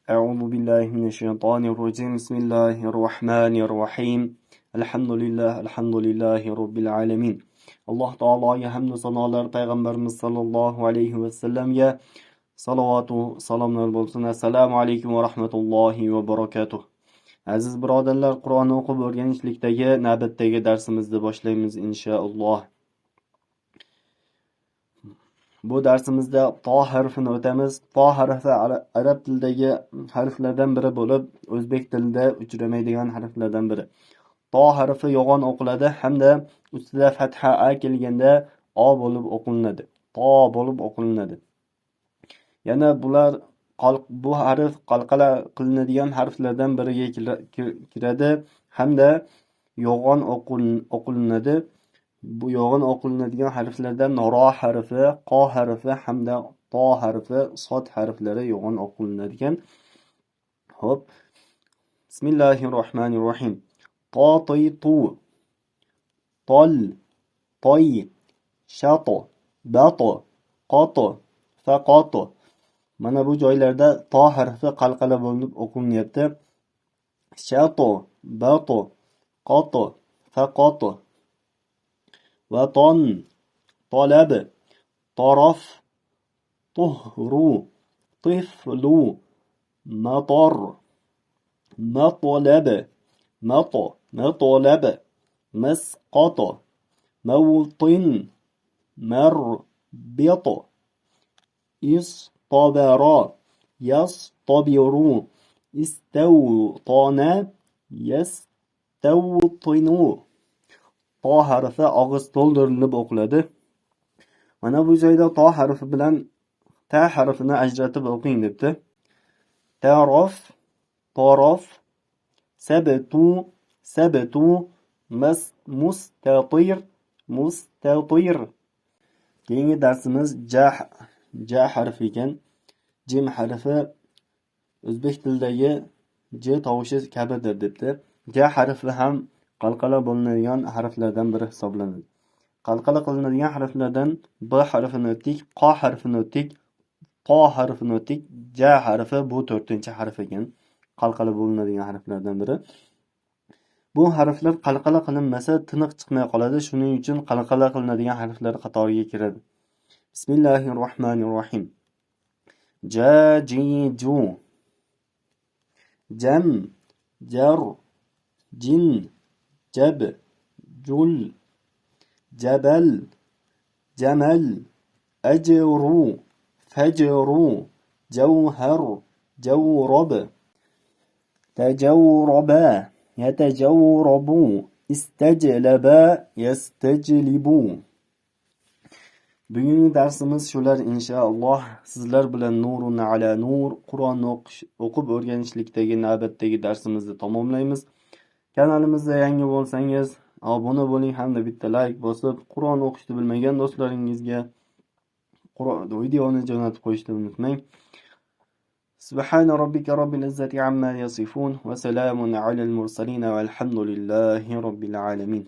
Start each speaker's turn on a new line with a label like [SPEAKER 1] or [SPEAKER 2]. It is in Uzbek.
[SPEAKER 1] أعوذ بالله من الشيطان الرجيم بسم الله الرحمن الرحيم الحمد لله رب العالمين alloh taologa hamdu sanolar payg'ambarimiz sollallohu alayhi vasallamga salovatu salomlar bo'lsin. Assalomu alaykum va rahmatullohi va barakatuh. Aziz birodarlar, Qur'onni o'qib o'rganishlikdagi navbatdagi darsimizni boshlaymiz inshaalloh. Bu darsimizda to harfini o'tamiz. To harfi arab tilidagi harflardan biri bo'lib, o'zbek tilida uchramaydigan harflardan biri. To harfi yo'g'on o'qiladi hamda ustida fatha a kelganda o bo'lib o'qilinadi. To bo'lib o'qilinadi. Yana bu harf qalqala qilinadigan harflardan biriga kiradi hamda yo'g'on o'qilinadi. Bu yo'g'on o'qilinadigan harflardan ro harfi, qo harfi hamda to harfi, sod harflari yo'g'on o'qilinadigan. Xo'p. Bismillahirrohmanirrohim. To, toy, tu, tol, toy, shato, bato, qoto, faqoto. Mana bu joylarda to harfi qalqala bo'lib o'qilinyapti. Shato, bato, qoto, faqoto. Vatan, talab, taraf, tuhru, tiflu, matar, matalab, matalab, masqata, mawtin, marbita, istabara, yastabiru, istawtana, yastawtinu. To harfi og'iz to'ldirilib o'qiladi. Mana bu joyda to harfi bilan ta harfini ajratib o'qing debdi. Tarof, torof, sabtu, sabtu, mustatir, mustatir. Keyingi darsimiz ja harfi ekan. Jim harfi o'zbek tilidagi j tovushi kabidir debdi. Ja harfi ham qalqala bo'linadigan harflardan biri hisoblanadi. Qalqala qilinadigan harflardan b harfini o'tdik, qo harfini o'tdik, to harfini o'tdik, ja harfi bu 4-harf ekan. Qalqala bo'linadigan harflardan biri. Bu harflar qalqala qilinmasa tiniq chiqmay qoladi. Shuning uchun qalqala qilinadigan harflar qatoriga kiradi. Bismillahirrohmanirrohim. Jajiju, jam, jar, jin, jab, jul, jabal, jamal, ajru, fajru, jawhar, jawrab, tajawraba, yatajawrabu, istajlaba, yastajlibu. Bugungi darsimiz shular inshaalloh. Sizlar bilan nurun ala nur Qur'onni o'qib o'rganishlikdagi navbatdagi darsimizni tamomlaymiz. Kanalimizda yangi bo'lsangiz obuna bo'ling hamda bitta like bosib, Qur'on o'qishni bilmagan do'stlaringizga videoni jo'natib qo'yishni unutmang. Subhana robbika robbil izzati amma yasifun va salamun alal mursalin va alhamdulillahi robbil alamin.